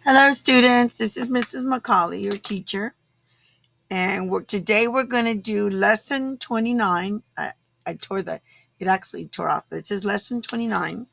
Hello, students. This is Mrs. McCauley, your teacher. And today we're going to do lesson 29. It actually tore off, but it says lesson 29.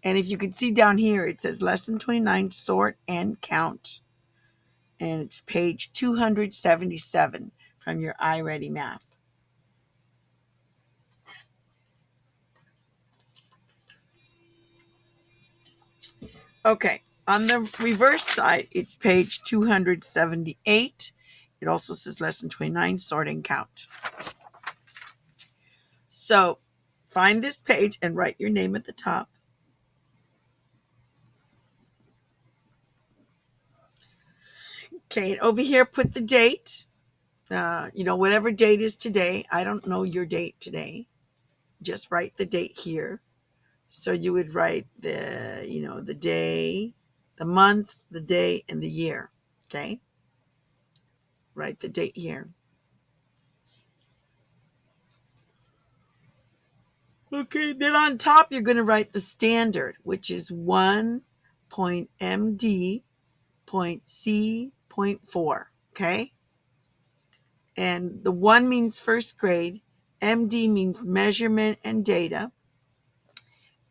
And if you can see down here, it says lesson 29, sort and count. And it's page 277 from your iReady Math. Okay, on the reverse side, it's page 278. It also says lesson 29, sort and count. So find this page and write your name at the top. Okay, and over here, put the date. Whatever date is today. I don't know your date today. Just write the date here. So you would write the day, the month, the day, and the year. Okay, write the date here. Okay, then on top, you're going to write the standard, which is 1.MD.C.4. Okay, and the 1 means first grade, MD means measurement and data,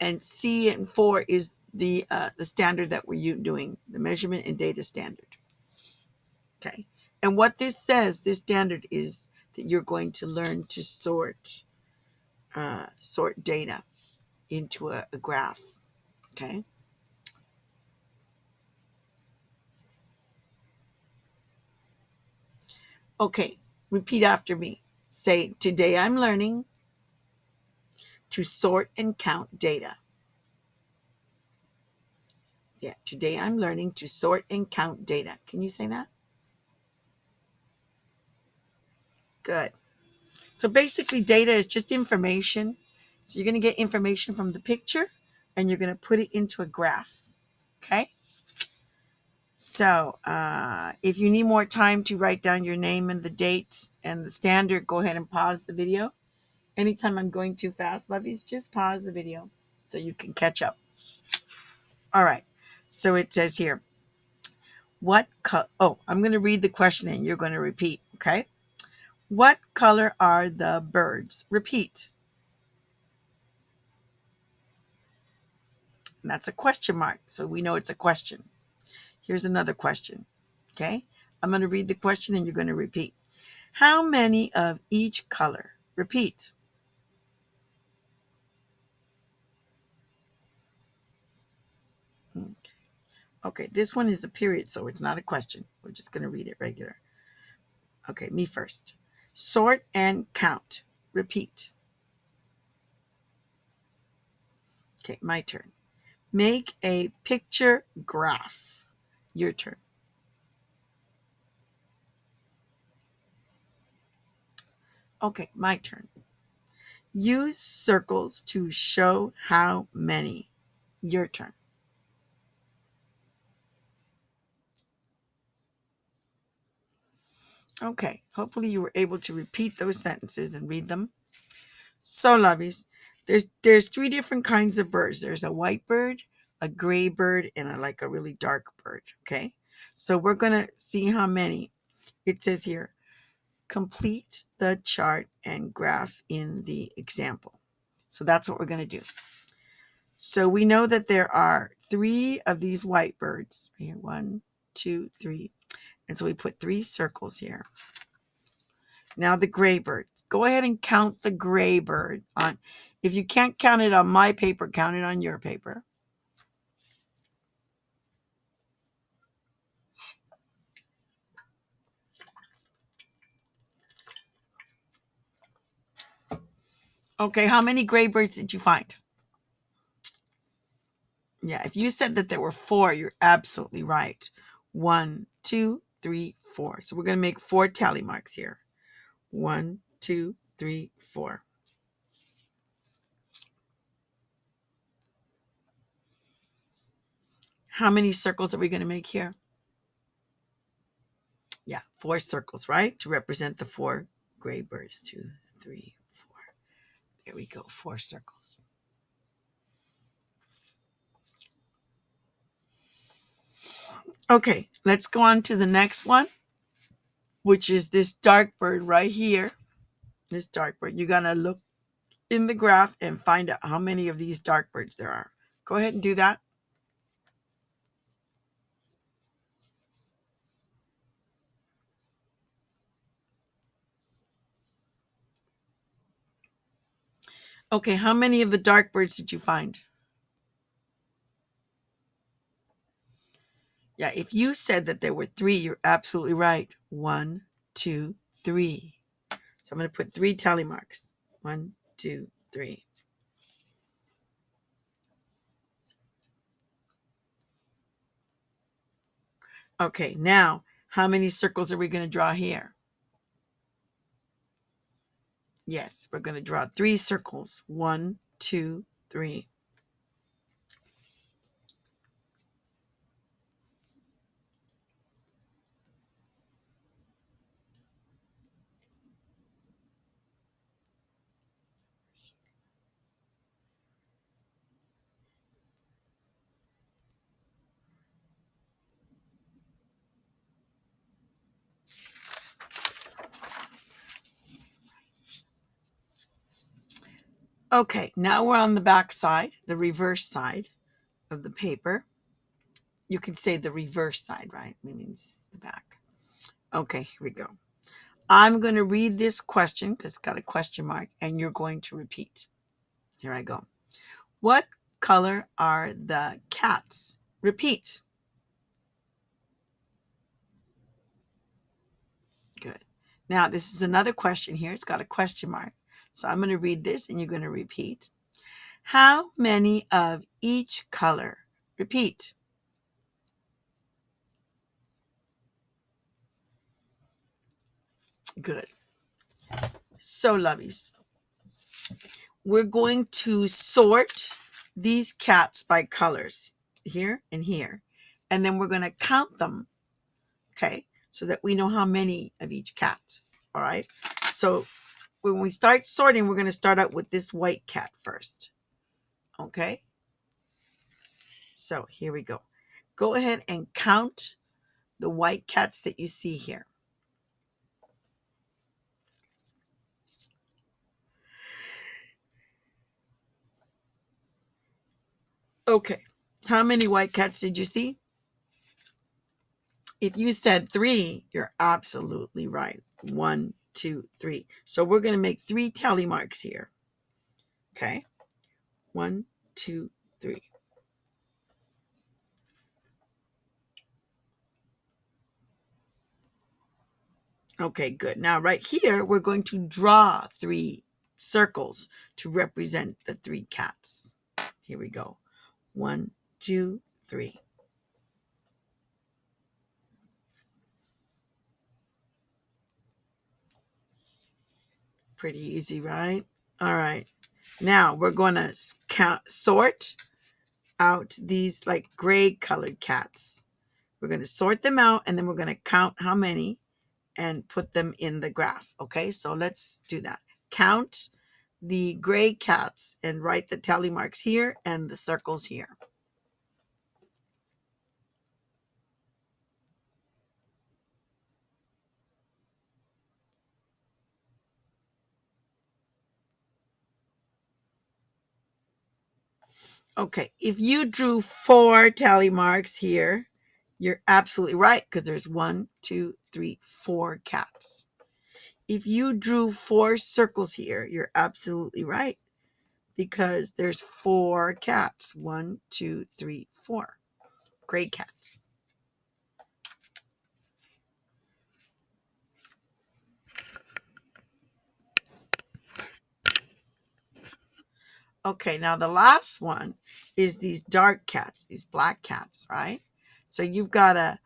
and C and 4 is the standard that we're doing, the measurement and data standard. Okay, and what this says, this standard is that you're going to learn to sort data into a graph. Okay. Okay, repeat after me. Say, today I'm learning to sort and count data. Yeah, today I'm learning to sort and count data. Can you say that? Good. So basically, data is just information. So you're going to get information from the picture and you're going to put it into a graph. Okay? So if you need more time to write down your name and the date and the standard, go ahead and pause the video. Anytime I'm going too fast, lovies, just pause the video so you can catch up. All right. So it says here, I'm going to read the question and you're going to repeat. Okay? What color are the birds? Repeat. And that's a question mark, so we know it's a question. Here's another question. Okay? I'm going to read the question and you're going to repeat. How many of each color? Repeat. Okay, this one is a period, so it's not a question. We're just going to read it regular. Okay, me first. Sort and count. Repeat. Okay, my turn. Make a picture graph. Your turn. Okay, my turn. Use circles to show how many. Your turn. Okay, hopefully you were able to repeat those sentences and read them. So, lovies, there's three different kinds of birds. There's a white bird, a gray bird, and a really dark bird. Okay, so we're gonna see how many. It says here, complete the chart and graph in the example. So that's what we're gonna do. So we know that there are 3 of these white birds. Here, 1, 2, 3. And so we put 3 circles here. Now the gray bird. Go ahead and count the gray bird. If you can't count it on my paper, count it on your paper. Okay, how many gray birds did you find? Yeah, if you said that there were 4, you're absolutely right. 1, 2, 3, 4. So we're going to make 4 tally marks here. 1, 2, 3, 4. How many circles are we going to make here? Yeah, 4 circles, right? To represent the 4 gray birds. 2, 3, 4. There we go, 4 circles. Okay, let's go on to the next one, which is this dark bird right here. This dark bird. You're going to look in the graph and find out how many of these dark birds there are. Go ahead and do that. Okay, how many of the dark birds did you find? Yeah, if you said that there were three, you're absolutely right. 1, 2, 3. So I'm going to put 3 tally marks. 1, 2, 3. Okay, now how many circles are we going to draw here? Yes, we're going to draw 3 circles. 1, 2, 3. Okay, now we're on the back side, the reverse side of the paper. You could say the reverse side, right? It means the back. Okay, here we go. I'm going to read this question because it's got a question mark, and you're going to repeat. Here I go. What color are the cats? Repeat. Good. Now, this is another question here. It's got a question mark. So I'm going to read this and you're going to repeat. How many of each color? Repeat. Good. So, lovies, we're going to sort these cats by colors here and here. And then we're going to count them, okay, so that we know how many of each cat. All right. So when we start sorting, we're going to start out with this white cat first. Okay. So here we go. Go ahead and count the white cats that you see here. Okay. How many white cats did you see? If you said 3, you're absolutely right. 1, 2, 3. So we're going to make 3 tally marks here. Okay. 1, 2, 3. Okay, good. Now right here, we're going to draw 3 circles to represent the 3 cats. Here we go. 1, 2, 3. Pretty easy, right? All right. Now we're going to sort out these like gray colored cats. We're going to sort them out and then we're going to count how many and put them in the graph. Okay, so let's do that. Count the gray cats and write the tally marks here and the circles here. Okay, if you drew 4 tally marks here, you're absolutely right because there's 1, 2, 3, 4 cats. If you drew 4 circles here, you're absolutely right because there's 4 cats. 1, 2, 3, 4. Gray cats. Okay, now the last one is these dark cats, these black cats, right? So you've got to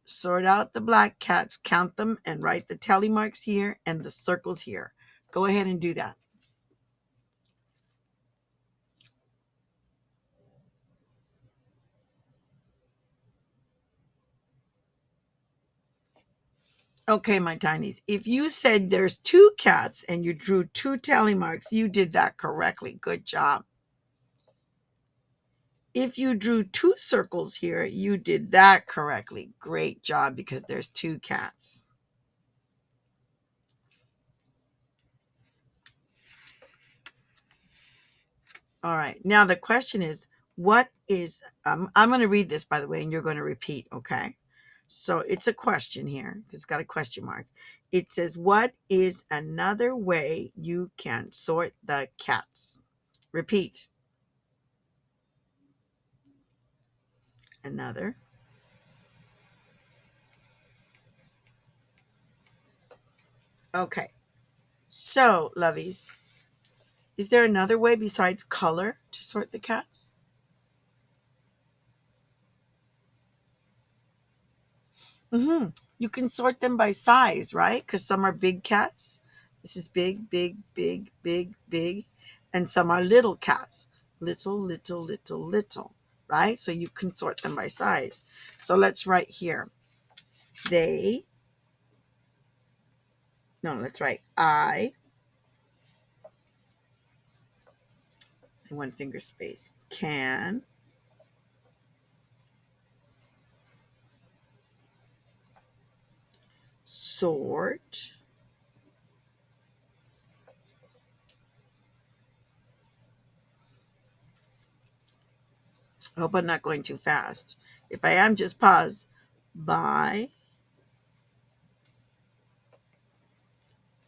sort out the black cats, count them, and write the tally marks here and the circles here. Go ahead and do that. Okay, my tinies, if you said there's 2 cats and you drew 2 tally marks, you did that correctly. Good job. If you drew two circles here, you did that correctly. Great job, because there's two cats. All right. Now the question is, what is, I'm going to read this, by the way, and you're going to repeat, okay? So it's a question here. It's got a question mark. It says, what is another way you can sort the cats? Repeat. Another. Okay. So, lovies, is there another way besides color to sort the cats? Mm-hmm. You can sort them by size, right? Because some are big cats. This is big, big, big, big, big. And some are little cats. Little, little, little, little. Right? So you can sort them by size. So let's write here. They, no, let's write I, and one finger space, can sort. I hope I'm not going too fast. If I am, just pause. By,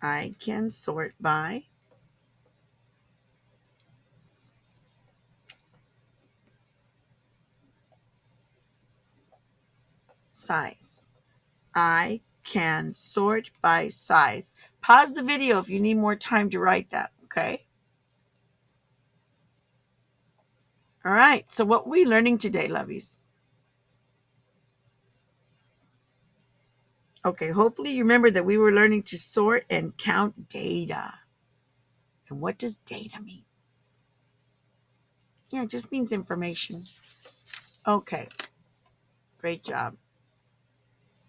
I can sort by size. I can sort by size. Pause the video if you need more time to write that, okay? All right, so what were we learning today, lovies? Okay, hopefully you remember that we were learning to sort and count data. And what does data mean? Yeah, it just means information. Okay, great job.